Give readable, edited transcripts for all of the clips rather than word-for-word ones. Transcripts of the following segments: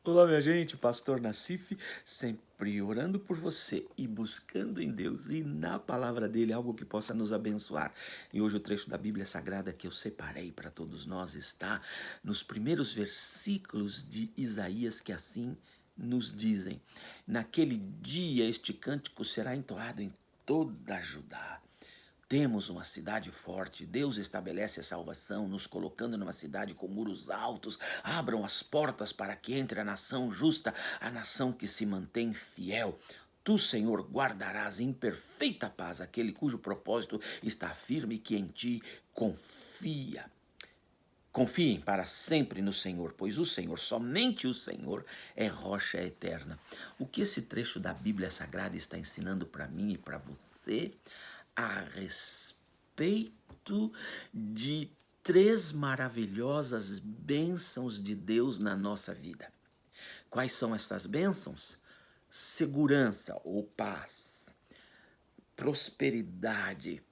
Olá, minha gente, Pastor Nassif, sempre orando por você e buscando em Deus e na palavra dele algo que possa nos abençoar. E hoje o trecho da Bíblia Sagrada que eu separei para todos nós está nos primeiros versículos de Isaías, que assim nos dizem: Naquele dia este cântico será entoado em toda Judá. Temos uma cidade forte, Deus estabelece a salvação, nos colocando numa cidade com muros altos. Abram as portas para que entre a nação justa, a nação que se mantém fiel. Tu, Senhor, guardarás em perfeita paz aquele cujo propósito está firme e que em ti confia. Confiem para sempre no Senhor, pois o Senhor, somente o Senhor, é rocha eterna. O que esse trecho da Bíblia Sagrada está ensinando para mim e para você a respeito de três maravilhosas bênçãos de Deus na nossa vida. Quais são estas bênçãos? Segurança ou paz, prosperidade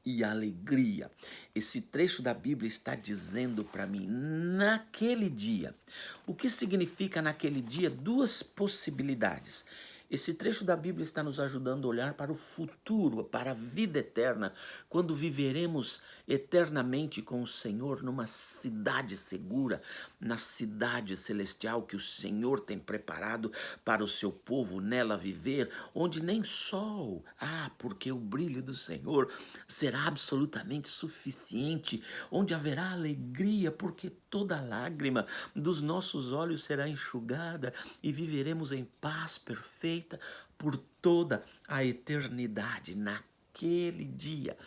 e alegria. Esse trecho da Bíblia está dizendo para mim, naquele dia. O que significa naquele dia? Duas possibilidades. Esse trecho da Bíblia está nos ajudando a olhar para o futuro, para a vida eterna, quando viveremos eternamente com o Senhor numa cidade segura, na cidade celestial que o Senhor tem preparado para o seu povo nela viver, onde nem sol, porque o brilho do Senhor será absolutamente suficiente, onde haverá alegria, porque toda lágrima dos nossos olhos será enxugada e viveremos em paz perfeita por toda a eternidade, naquele dia,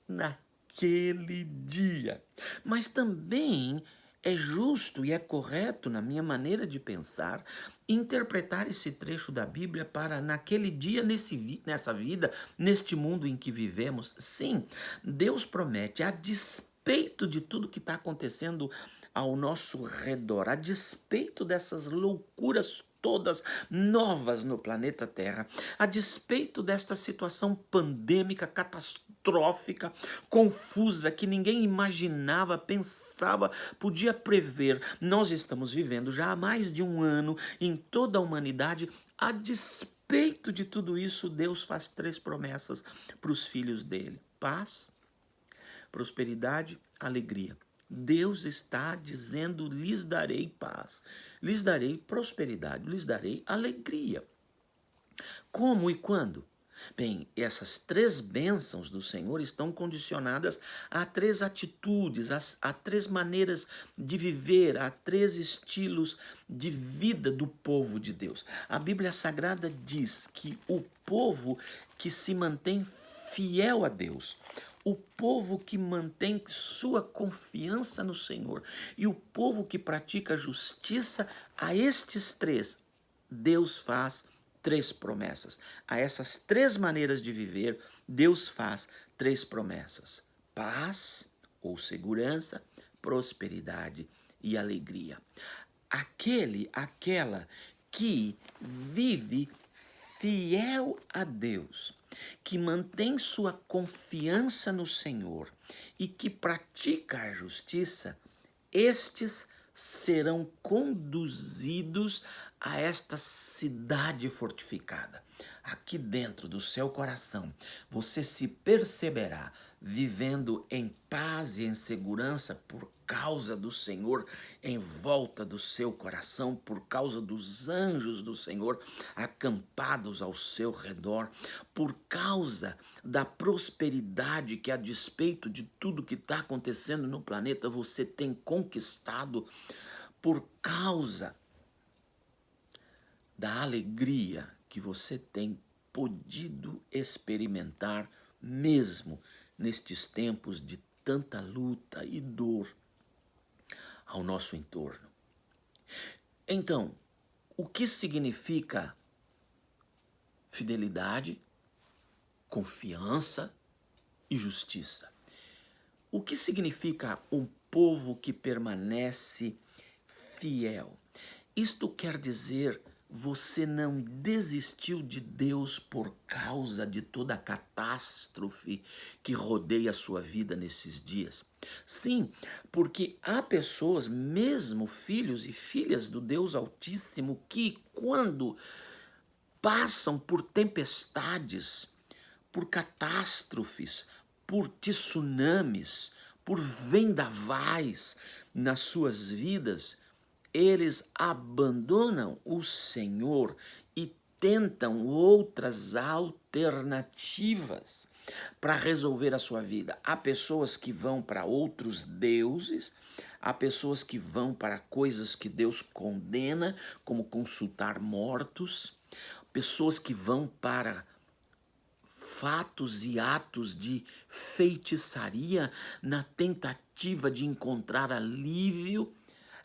naquele dia. Mas também é justo e é correto, na minha maneira de pensar, interpretar esse trecho da Bíblia para naquele dia, nessa vida, neste mundo em que vivemos. Sim, Deus promete, a despeito de tudo que está acontecendo ao nosso redor, a despeito dessas loucuras todas novas no planeta Terra, a despeito desta situação pandêmica, catastrófica, confusa, que ninguém imaginava, pensava, podia prever. Nós estamos vivendo já há mais de um ano em toda a humanidade. A despeito de tudo isso, Deus faz três promessas para os filhos dele: paz, prosperidade, alegria. Deus está dizendo: lhes darei paz, lhes darei prosperidade, lhes darei alegria. Como e quando? Bem, essas três bênçãos do Senhor estão condicionadas a três atitudes, a três maneiras de viver, a três estilos de vida do povo de Deus. A Bíblia Sagrada diz que o povo que se mantém fiel a Deus, o povo que mantém sua confiança no Senhor e o povo que pratica justiça, a estes três, Deus faz três promessas. A essas três maneiras de viver, Deus faz três promessas: paz ou segurança, prosperidade e alegria. Aquela que vive fiel a Deus, que mantém sua confiança no Senhor e que pratica a justiça, estes serão conduzidos a esta cidade fortificada. Aqui dentro do seu coração, você se perceberá vivendo em paz e em segurança por causa do Senhor em volta do seu coração, por causa dos anjos do Senhor acampados ao seu redor, por causa da prosperidade que, a despeito de tudo que está acontecendo no planeta, você tem conquistado, por causa da alegria que você tem podido experimentar mesmo nestes tempos de tanta luta e dor ao nosso entorno. Então, o que significa fidelidade, confiança e justiça? O que significa um povo que permanece fiel? Isto quer dizer você não desistiu de Deus por causa de toda a catástrofe que rodeia a sua vida nesses dias. Sim, porque há pessoas, mesmo filhos e filhas do Deus Altíssimo, que quando passam por tempestades, por catástrofes, por tsunamis, por vendavais nas suas vidas, eles abandonam o Senhor e tentam outras alternativas para resolver a sua vida. Há pessoas que vão para outros deuses, há pessoas que vão para coisas que Deus condena, como consultar mortos, pessoas que vão para fatos e atos de feitiçaria na tentativa de encontrar alívio.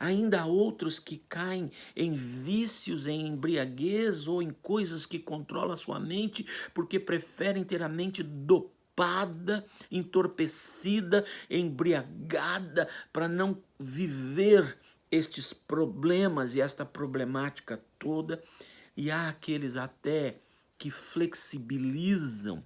Ainda há outros que caem em vícios, em embriaguez ou em coisas que controlam a sua mente, porque preferem ter a mente dopada, entorpecida, embriagada, para não viver estes problemas e esta problemática toda. E há aqueles até que flexibilizam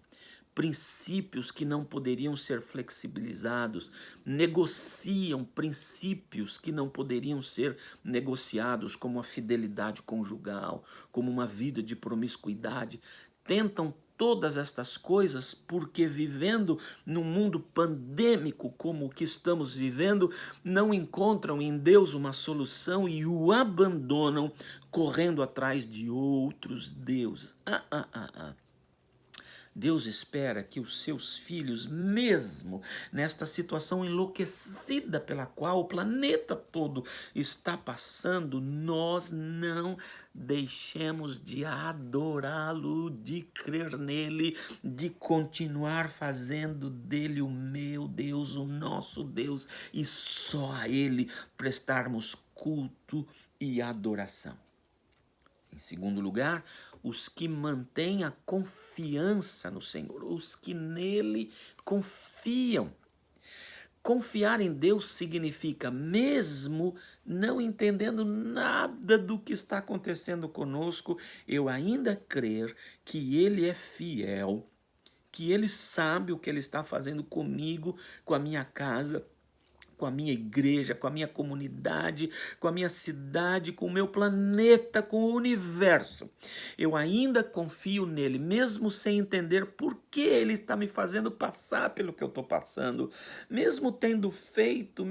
princípios que não poderiam ser flexibilizados, negociam princípios que não poderiam ser negociados, como a fidelidade conjugal, como uma vida de promiscuidade. Tentam todas estas coisas porque, vivendo num mundo pandêmico como o que estamos vivendo, não encontram em Deus uma solução e o abandonam, correndo atrás de outros deuses. Deus espera que os seus filhos, mesmo nesta situação enlouquecida pela qual o planeta todo está passando, nós não deixemos de adorá-lo, de crer nele, de continuar fazendo dele o meu Deus, o nosso Deus, e só a ele prestarmos culto e adoração. Em segundo lugar, os que mantêm a confiança no Senhor, os que nele confiam. Confiar em Deus significa, mesmo não entendendo nada do que está acontecendo conosco, eu ainda crer que Ele é fiel, que Ele sabe o que Ele está fazendo comigo, com a minha casa, com a minha igreja, com a minha comunidade, com a minha cidade, com o meu planeta, com o universo. Eu ainda confio nele, mesmo sem entender por que ele está me fazendo passar pelo que eu estou passando. Mesmo tendo feito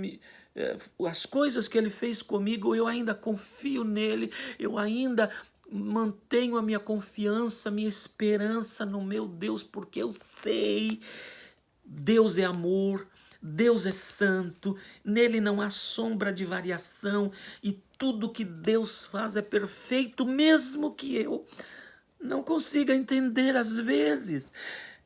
as coisas que ele fez comigo, eu ainda confio nele, eu ainda mantenho a minha confiança, minha esperança no meu Deus, porque eu sei, Deus é amor, Deus é santo, nele não há sombra de variação e tudo que Deus faz é perfeito, mesmo que eu não consiga entender às vezes.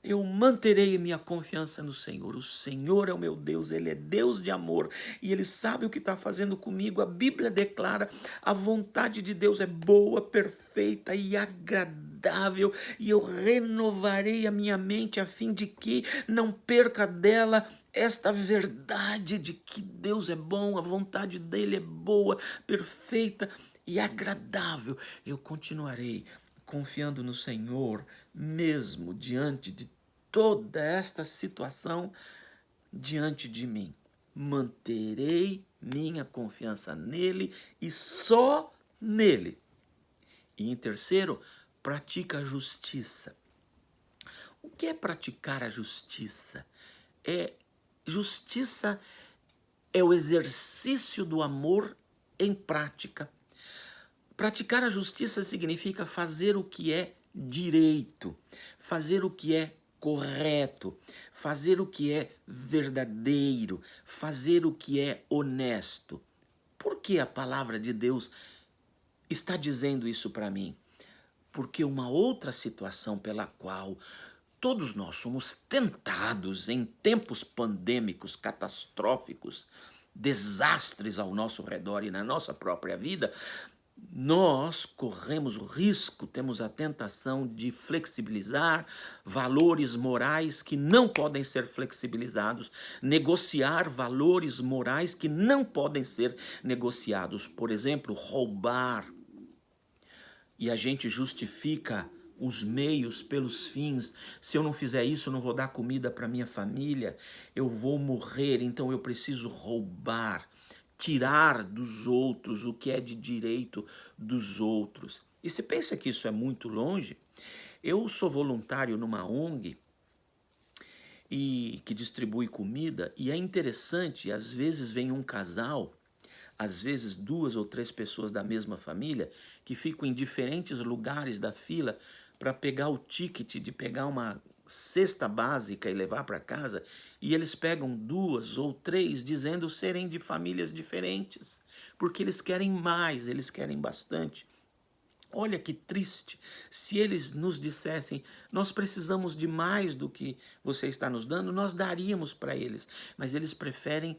Eu manterei minha confiança no Senhor. O Senhor é o meu Deus, Ele é Deus de amor e Ele sabe o que está fazendo comigo. A Bíblia declara: a vontade de Deus é boa, perfeita e agradável, e eu renovarei a minha mente a fim de que não perca dela esta verdade de que Deus é bom, a vontade dele é boa, perfeita e agradável. Eu continuarei confiando no Senhor, mesmo diante de toda esta situação diante de mim. Manterei minha confiança nele e só nele. E em terceiro, pratica a justiça. O que é praticar a justiça? Justiça é o exercício do amor em prática. Praticar a justiça significa fazer o que é direito, fazer o que é correto, fazer o que é verdadeiro, fazer o que é honesto. Por que a palavra de Deus está dizendo isso para mim? Porque uma outra situação pela qual todos nós somos tentados em tempos pandêmicos, catastróficos, desastres ao nosso redor e na nossa própria vida, nós corremos o risco, temos a tentação de flexibilizar valores morais que não podem ser flexibilizados, negociar valores morais que não podem ser negociados. Por exemplo, roubar, E a gente justifica os meios pelos fins. Se eu não fizer isso, eu não vou dar comida para minha família, eu vou morrer, então eu preciso roubar, tirar dos outros o que é de direito dos outros. E você pensa que isso é muito longe? Eu sou voluntário numa ONG e que distribui comida, e é interessante, às vezes vem um casal, às vezes 2 ou 3 pessoas da mesma família, que ficam em diferentes lugares da fila para pegar o ticket de pegar uma cesta básica e levar para casa, e eles pegam 2 ou 3 dizendo serem de famílias diferentes, porque eles querem mais, eles querem bastante. Olha que triste se eles nos dissessem: nós precisamos de mais do que você está nos dando, nós daríamos para eles. Mas eles preferem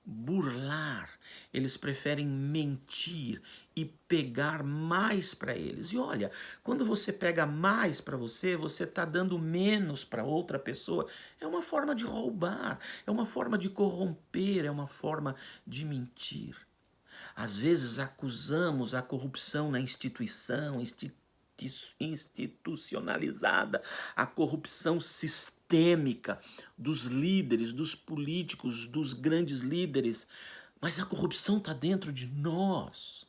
burlar, eles preferem mentir e pegar mais para eles. E olha, quando você pega mais para você, você está dando menos para outra pessoa. É uma forma de roubar, é uma forma de corromper, é uma forma de mentir. Às vezes acusamos a corrupção na instituição, institucionalizada, a corrupção sistêmica dos líderes, dos políticos, dos grandes líderes, mas a corrupção está dentro de nós.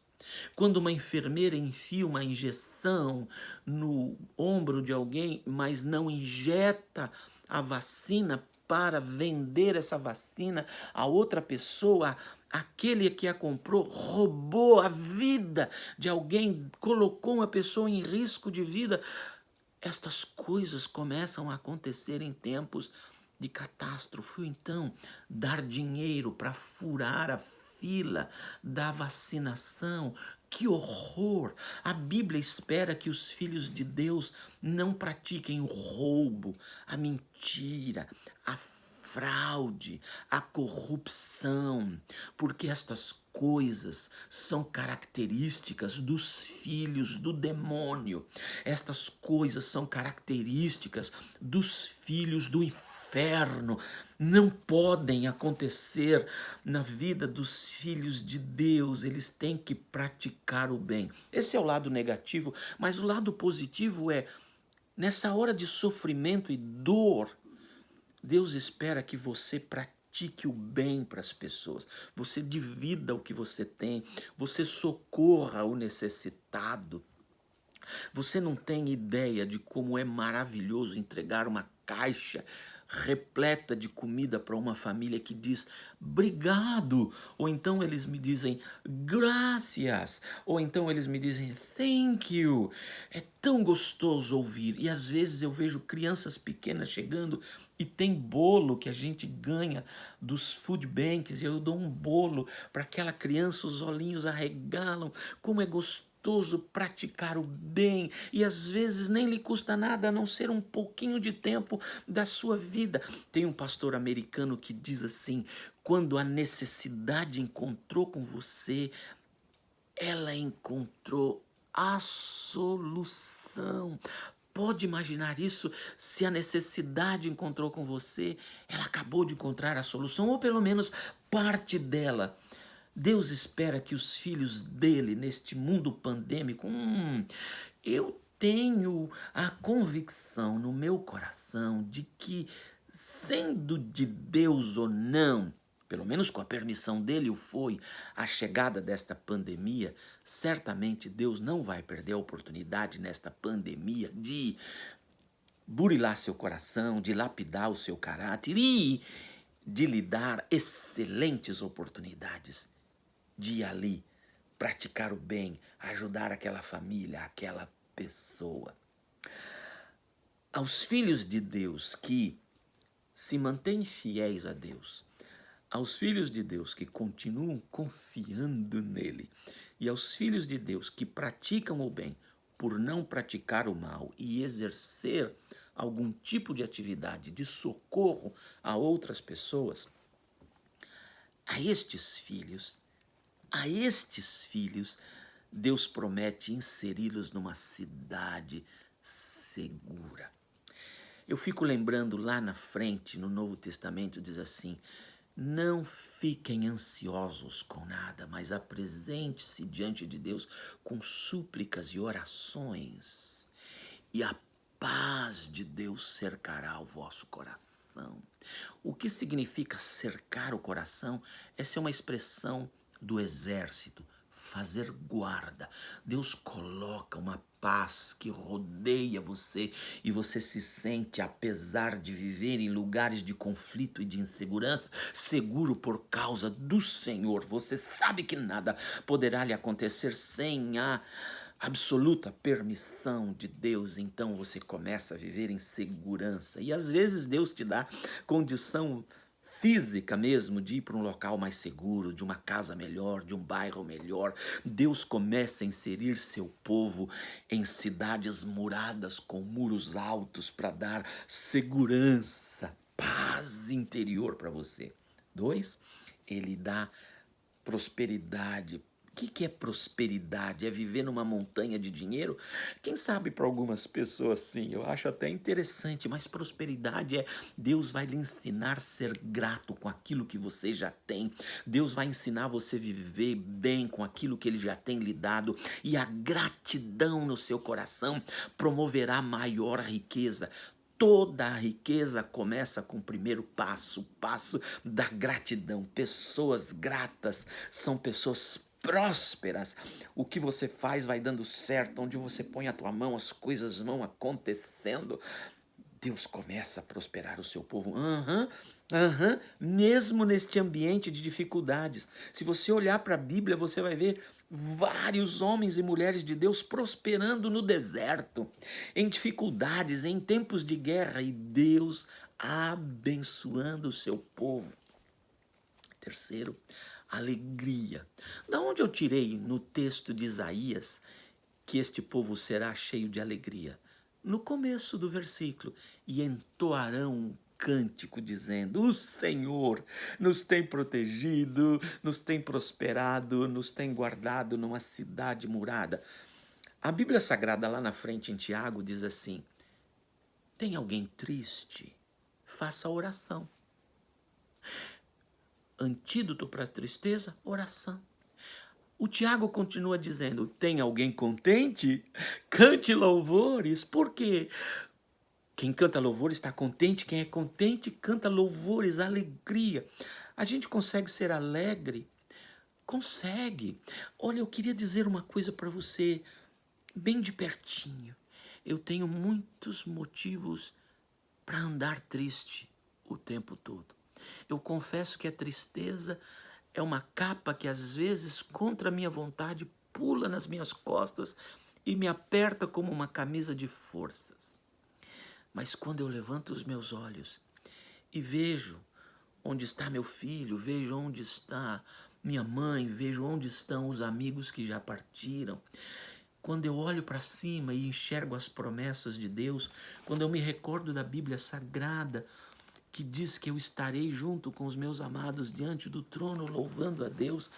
Quando uma enfermeira enfia uma injeção no ombro de alguém, mas não injeta a vacina para vender essa vacina a outra pessoa, aquele que a comprou roubou a vida de alguém, colocou uma pessoa em risco de vida. Estas coisas começam a acontecer em tempos de catástrofe. Então, dar dinheiro para furar a fila da vacinação, que horror! A Bíblia espera que os filhos de Deus não pratiquem o roubo, a mentira, a fraude, a corrupção, porque estas coisas são características dos filhos do demônio. Estas coisas são características dos filhos do inferno. Não podem acontecer na vida dos filhos de Deus. Eles têm que praticar o bem. Esse é o lado negativo, mas o lado positivo é, nessa hora de sofrimento e dor, Deus espera que você pratique o bem para as pessoas, você divida o que você tem, você socorra o necessitado. Você não tem ideia de como é maravilhoso entregar uma caixa repleta de comida para uma família que diz obrigado, ou então eles me dizem gracias, ou então eles me dizem thank you. É tão gostoso ouvir, e às vezes eu vejo crianças pequenas chegando e tem bolo que a gente ganha dos food banks, e eu dou um bolo para aquela criança, os olhinhos arregalam, como é gostoso praticar o bem, e às vezes nem lhe custa nada a não ser um pouquinho de tempo da sua vida. Tem um pastor americano que diz assim: quando a necessidade encontrou com você, ela encontrou a solução. Pode imaginar isso? Se a necessidade encontrou com você, ela acabou de encontrar a solução, ou pelo menos parte dela. Deus espera que os filhos dele, neste mundo pandêmico, eu tenho a convicção no meu coração de que, sendo de Deus ou não, pelo menos com a permissão dele o foi, a chegada desta pandemia, certamente Deus não vai perder a oportunidade nesta pandemia de burilar seu coração, de lapidar o seu caráter e de lhe dar excelentes oportunidades de ir ali, praticar o bem, ajudar aquela família, aquela pessoa. Aos filhos de Deus que se mantêm fiéis a Deus, aos filhos de Deus que continuam confiando nele, e aos filhos de Deus que praticam o bem por não praticar o mal e exercer algum tipo de atividade de socorro a outras pessoas, a estes filhos, Deus promete inseri-los numa cidade segura. Eu fico lembrando lá na frente, no Novo Testamento, diz assim: Não fiquem ansiosos com nada, mas apresente-se diante de Deus com súplicas e orações, e a paz de Deus cercará o vosso coração. O que significa cercar o coração? Essa é uma expressão do exército, fazer guarda. Deus coloca uma paz que rodeia você e você se sente, apesar de viver em lugares de conflito e de insegurança, seguro por causa do Senhor. Você sabe que nada poderá lhe acontecer sem a absoluta permissão de Deus. Então você começa a viver em segurança. E às vezes Deus te dá condição física mesmo, de ir para um local mais seguro, de uma casa melhor, de um bairro melhor. Deus começa a inserir seu povo em cidades muradas com muros altos para dar segurança, paz interior para você. 2, ele dá prosperidade. O que é prosperidade? É viver numa montanha de dinheiro? Quem sabe para algumas pessoas sim, eu acho até interessante, mas prosperidade é Deus vai lhe ensinar a ser grato com aquilo que você já tem. Deus vai ensinar você a viver bem com aquilo que Ele já tem lhe dado, e a gratidão no seu coração promoverá maior riqueza. Toda a riqueza começa com o primeiro passo, o passo da gratidão. Pessoas gratas são pessoas prósperas. O que você faz vai dando certo, onde você põe a tua mão, as coisas vão acontecendo. Deus começa a prosperar o seu povo. Mesmo neste ambiente de dificuldades. Se você olhar para a Bíblia, você vai ver vários homens e mulheres de Deus prosperando no deserto, em dificuldades, em tempos de guerra, e Deus abençoando o seu povo. 3, alegria. Da onde eu tirei no texto de Isaías que este povo será cheio de alegria? No começo do versículo, e entoarão um cântico dizendo: o Senhor nos tem protegido, nos tem prosperado, nos tem guardado numa cidade murada. A Bíblia Sagrada lá na frente em Tiago diz assim: tem alguém triste? Faça oração. Antídoto para a tristeza? Oração. O Tiago continua dizendo: tem alguém contente? Cante louvores. Por quê? Quem canta louvores está contente. Quem é contente canta louvores, alegria. A gente consegue ser alegre? Consegue. Olha, eu queria dizer uma coisa para você, bem de pertinho. Eu tenho muitos motivos para andar triste o tempo todo. Eu confesso que a tristeza é uma capa que às vezes, contra a minha vontade, pula nas minhas costas e me aperta como uma camisa de forças. Mas quando eu levanto os meus olhos e vejo onde está meu filho, vejo onde está minha mãe, vejo onde estão os amigos que já partiram, quando eu olho para cima e enxergo as promessas de Deus, quando eu me recordo da Bíblia Sagrada, que diz que eu estarei junto com os meus amados diante do trono, louvando a Deus,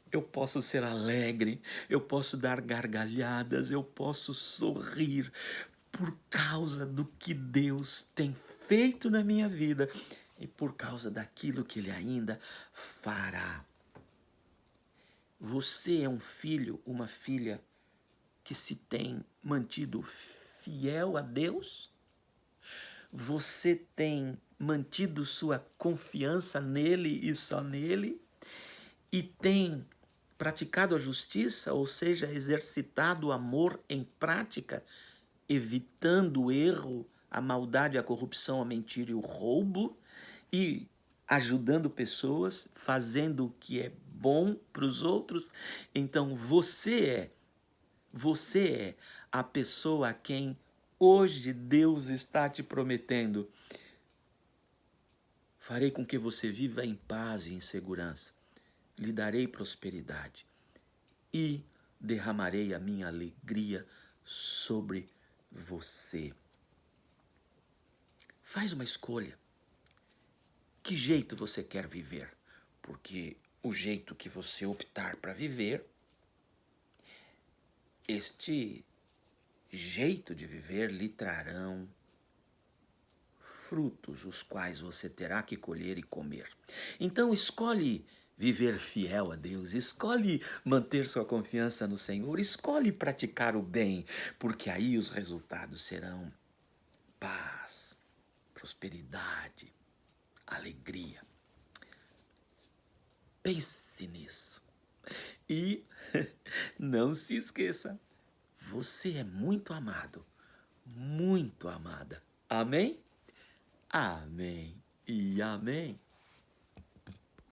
eu posso ser alegre, eu posso dar gargalhadas, eu posso sorrir por causa do que Deus tem feito na minha vida e por causa daquilo que Ele ainda fará. Você é um filho, uma filha que se tem mantido fiel a Deus? Você tem mantido sua confiança nele e só nele? E tem praticado a justiça, ou seja, exercitado o amor em prática, evitando o erro, a maldade, a corrupção, a mentira e o roubo, e ajudando pessoas, fazendo o que é bom para os outros? Então você é a pessoa a quem hoje Deus está te prometendo: farei com que você viva em paz e em segurança, lhe darei prosperidade e derramarei a minha alegria sobre você. Faz uma escolha. Que jeito você quer viver? Porque o jeito que você optar para viver, este jeito de viver lhe trarão frutos, os quais você terá que colher e comer. Então escolhe viver fiel a Deus, escolhe manter sua confiança no Senhor, escolhe praticar o bem, porque aí os resultados serão paz, prosperidade, alegria. Pense nisso. E não se esqueça, você é muito amado, muito amada. Amém? Amém e amém.